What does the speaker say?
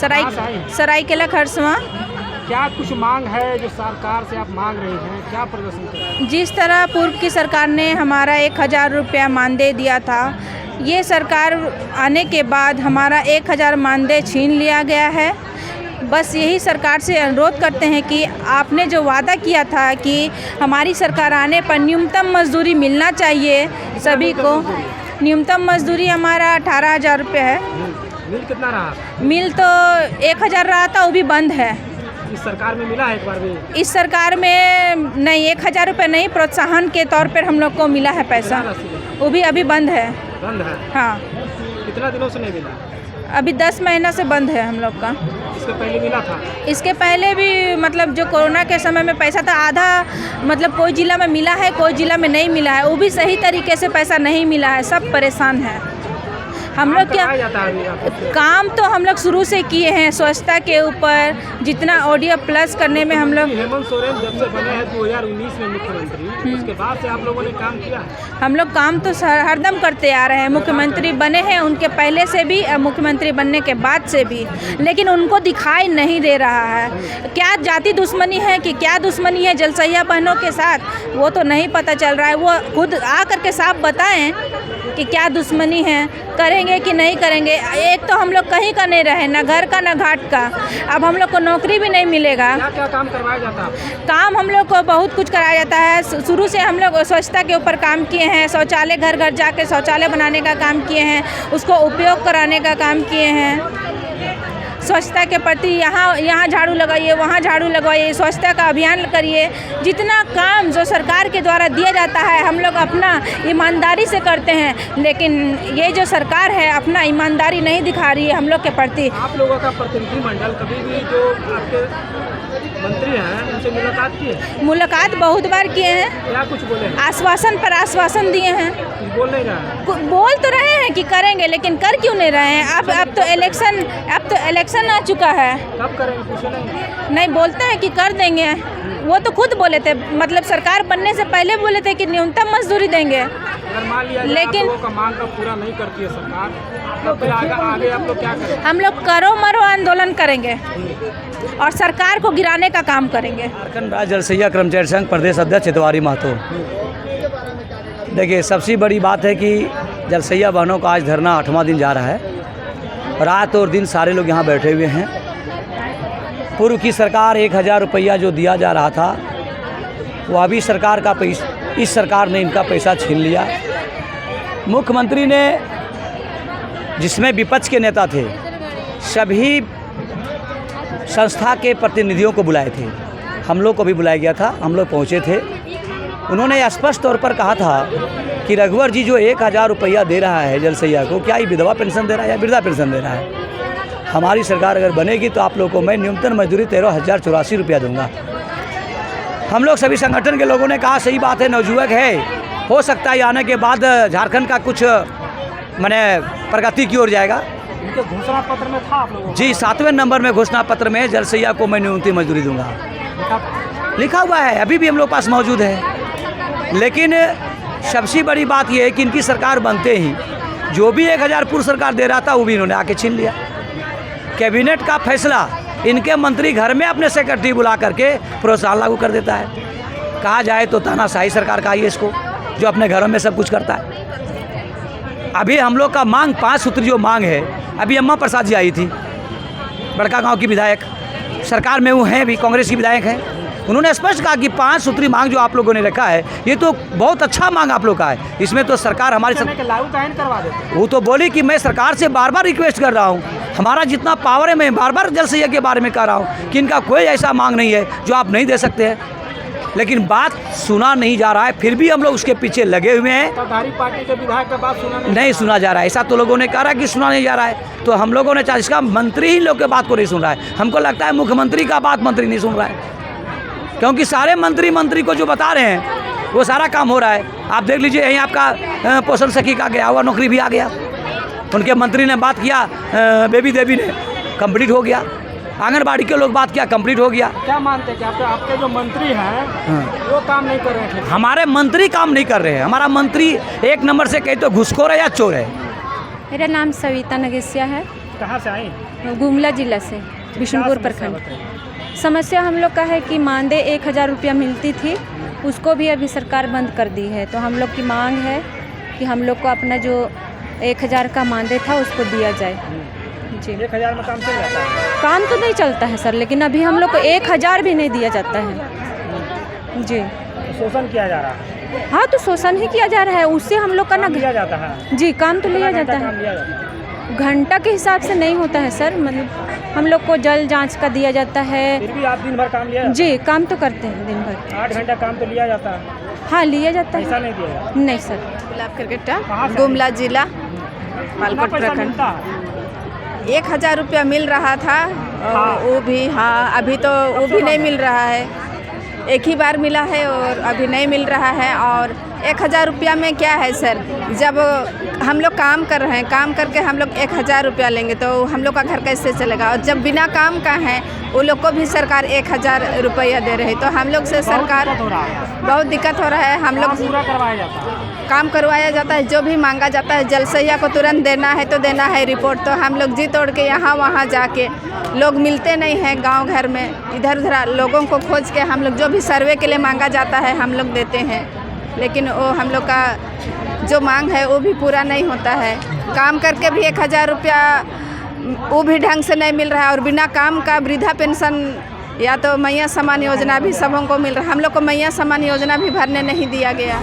सरायकेला खरसवां। क्या कुछ मांग है जो सरकार से आप मांग रहे हैं, क्या प्रदर्शन कर रहे हैं? जिस तरह पूर्व की सरकार ने हमारा 1000 रुपया मानदेय दिया था, ये सरकार आने के बाद हमारा 1000 मानदेय छीन लिया गया है। बस यही सरकार से अनुरोध करते हैं कि आपने जो वादा किया था कि हमारी सरकार आने पर न्यूनतम मजदूरी मिलना चाहिए सभी को। न्यूनतम मजदूरी हमारा 18,000 रुपये है। मिल कितना रहा? मिल तो 1000 रहा था, वो भी बंद है। इस सरकार में मिला है एक बार भी? इस सरकार में नहीं, 1000 रुपये नहीं, प्रोत्साहन के तौर पर हम लोग को मिला है पैसा, वो भी अभी बंद है। बंद है? हाँ। कितना दिनों से नहीं मिला? अभी 10 महीना से बंद है हम लोग का। इसके पहले मिला था? इसके पहले भी मतलब जो कोरोना के समय में पैसा था, आधा मतलब कोई ज़िला में मिला है, कोई ज़िला में नहीं मिला है, वो भी सही तरीके से पैसा नहीं मिला है, सब परेशान हैं हम लोग। क्या काम तो हम लोग शुरू से किए हैं, स्वच्छता के ऊपर जितना ऑडियो प्लस करने में हम लोग। हेमंत सोरेन जब से बने हैं 2019 में मुख्यमंत्री, उसके बाद से आप लोगों ने काम किया? हम लोग काम तो हरदम करते आ रहे हैं। मुख्यमंत्री बने हैं उनके पहले से भी, मुख्यमंत्री बनने के बाद से भी, लेकिन उनको दिखाई नहीं दे रहा है। क्या जाति दुश्मनी है कि क्या दुश्मनी है जलसैया बहनों के साथ, वो तो नहीं पता चल रहा है। वो खुद आ करके साफ बताएं कि क्या दुश्मनी है, करेंगे कि नहीं करेंगे। एक तो हम लोग कहीं का नहीं रहे, ना घर का ना घाट का, अब हम लोग को नौकरी भी नहीं मिलेगा। क्या क्या काम करवाया जाता है? काम हम लोग को बहुत कुछ कराया जाता है। शुरू से हम लोग स्वच्छता के ऊपर काम किए हैं, शौचालय घर घर जाके शौचालय बनाने का काम किए हैं, उसको उपयोग कराने का काम किए हैं। स्वच्छता के प्रति यहाँ झाड़ू लगाइए, वहाँ झाड़ू लगवाइए, स्वच्छता का अभियान करिए। जितना काम जो सरकार के द्वारा दिया जाता है हम लोग अपना ईमानदारी से करते हैं, लेकिन ये जो सरकार है अपना ईमानदारी नहीं दिखा रही है हम लोग के प्रति। आप लोगों का प्रतिनिधिमंडल कभी भी जो आपके मंत्री हैं उनसे मुलाकात की है? मुलाकात बहुत बार किए हैं। क्या कुछ बोले? आश्वासन पर आश्वासन दिए हैं। बोल नहीं रहा है? बोल तो रहे हैं कि करेंगे, लेकिन कर क्यों नहीं रहे हैं? अब तो इलेक्शन आ चुका है। कब करेंगे? पूछे नहीं, बोलते हैं कि कर देंगे। वो तो खुद बोले थे, मतलब सरकार बनने से पहले बोले थे कि न्यूनतम मजदूरी देंगे। अगर मान लिया लेकिन आप लोगों का मांग का पूरा नहीं करती है सरकार, तो फिर आगे आप लोग क्या करेंगे? हम लोग करो मरो आंदोलन करेंगे और सरकार को गिराने का काम करेंगे। झारखंड राज्य जलसैया कर्मचारी संघ प्रदेश अध्यक्ष तिवारी महतो। देखिए, सबसे बड़ी बात है कि जलसैया बहनों का आज धरना 8वां दिन जा रहा है। रात और दिन सारे लोग यहाँ बैठे हुए हैं। पूर्व की सरकार 1000 रुपया जो दिया जा रहा था, वो अभी सरकार का पैसा, इस सरकार ने इनका पैसा छीन लिया। मुख्यमंत्री ने, जिसमें विपक्ष के नेता थे, सभी संस्था के प्रतिनिधियों को बुलाए थे। हम लोग को भी बुलाया गया था, हम लोग पहुँचे थे। उन्होंने स्पष्ट तौर पर कहा था कि रघुवर जी जो 1000 रुपया दे रहा है जलसैया को, क्या ये विधवा पेंशन दे रहा है या वृद्धा पेंशन दे रहा है? हमारी सरकार अगर बनेगी तो आप लोगों को मैं न्यूनतम मजदूरी 13,084 रुपया दूंगा। हम लोग सभी संगठन के लोगों ने कहा सही बात है, नवजुवक है, हो सकता है आने के बाद झारखंड का कुछ माने प्रगति की ओर जाएगा। उनके घोषणा पत्र में था आप लोगों? जी, 7वें नंबर में घोषणा पत्र में जलसैया को मैं न्यूनतम मजदूरी दूंगा लिखा हुआ है, अभी भी हम लोग पास मौजूद है। लेकिन सबसे बड़ी बात यह है कि इनकी सरकार बनते ही जो भी 1000 पूर्व सरकार दे रहा था वो भी इन्होंने आके छीन लिया। कैबिनेट का फैसला इनके मंत्री घर में अपने सेक्रेटरी बुला करके प्रोत्साहन लागू कर देता है। कहा जाए तो तानाशाही सरकार का ही इसको, जो अपने घरों में सब कुछ करता है। अभी हम लोग का मांग 5 सूत्री जो मांग है, अभी अम्मा प्रसाद जी आई थी, बड़का गांव की विधायक, सरकार में वो हैं भी, कांग्रेस की विधायक हैं। उन्होंने स्पष्ट कहा कि 5 सूत्री मांग जो आप लोगों ने रखा है, ये तो बहुत अच्छा मांग आप लोग का है, इसमें तो सरकार हमारी लागू करवा देते। वो तो बोली कि मैं सरकार से बार बार रिक्वेस्ट कर रहा हूँ, हमारा जितना पावर है मैं बार बार जलसैया के बारे में कह रहा हूँ कि इनका कोई ऐसा मांग नहीं है जो आप नहीं दे सकते हैं। लेकिन बात सुना नहीं जा रहा है, फिर भी हम लोग उसके पीछे लगे हुए हैं। सत्ताधारी पार्टी के विधायक का बात नहीं सुना जा रहा है, ऐसा तो लोगों ने कहा है कि सुना नहीं जा रहा है। तो हम लोगों ने चाहा, इसका मंत्री ही लोग के बात को नहीं सुन रहा है। हमको लगता है मुख्यमंत्री का बात मंत्री नहीं सुन रहा है, क्योंकि सारे मंत्री को जो बता रहे हैं वो सारा काम हो रहा है। आप देख लीजिए, यहीं आपका पोषण सखी का गया हुआ नौकरी भी आ गया, उनके मंत्री ने बात किया, बेबी देवी ने कंप्लीट हो गया। आंगनबाड़ी के लोग बात किया, कंप्लीट हो गया। क्या मानते हैं कि आपके जो मंत्री हैं वो काम नहीं कर रहे थे? हमारे मंत्री काम नहीं कर रहे हैं। हमारा मंत्री एक नंबर से कहे तो घुसखोर है या चोर है। मेरा नाम सविता नगेसिया है। कहाँ से आई? गुमला जिला से, बिशुनपुर प्रखंड। समस्या हम लोग का है कि मानदेय 1000 रुपया मिलती थी, उसको भी अभी सरकार बंद कर दी है। तो हम लोग की मांग है कि हम लोग को अपना जो 1000 का मानदेय था उसको दिया जाए। जी, 1000 में काम चल जाता है? काम तो नहीं चलता है सर, लेकिन अभी हम लोग को 1000 भी नहीं दिया जाता है। जी, शोषण किया जा रहा है? हाँ, तो शोषण ही किया जा रहा है, उससे हम लोग का ना लिया जाता है? जी, काम तो लिया जाता काम है। लिया जाता है? घंटा के हिसाब से नहीं होता है सर, मतलब हम लोग को जल जांच का दिया जाता है। फिर भी आप दिन भर काम लिया? जी, काम तो करते हैं दिन भर। 8 घंटा काम तो लिया जाता है? हाँ, लिया जाता ऐसा है। नहीं दिया जाता? नहीं सर। गुलाब क्रिकेटा, कहाँ से? गुमला जिला, कितना पालकोट पैसा प्रखंड। मिलता है? 1000 रुपया मिल रहा था, हाँ। वो भी, हाँ, अभी तो वो भी नहीं मिल रहा है। एक ही बार मिला है और अभी नहीं मिल रहा है। और 1000 रुपया में क्या है सर, जब हम लोग काम कर रहे हैं, काम करके हम लोग 1000 रुपया लेंगे तो हम लोग का घर कैसे चलेगा? और जब बिना काम का है वो लोग को भी सरकार 1000 रुपया दे रही है, तो हम लोग से सरकार बहुत दिक्कत हो रहा है। हम लोग पूरा करवाया जाता है? काम करवाया जाता है, जो भी मांगा जाता है जलसैया को तुरंत देना है तो देना है रिपोर्ट। तो हम लोग जी तोड़ के यहाँ वहाँ जाके, लोग मिलते नहीं हैं गांव घर में, इधर उधर लोगों को खोज के हम लोग जो भी सर्वे के लिए मांगा जाता है हम लोग देते हैं, लेकिन वो हम लोग का जो मांग है वो भी पूरा नहीं होता है। काम करके भी 1000 रुपया वो भी ढंग से नहीं मिल रहा है। और बिना काम का वृद्धा पेंशन या तो मैया समान योजना भी सबों को मिल रहा है, हम लोग को मैया समान योजना भी भरने नहीं दिया गया।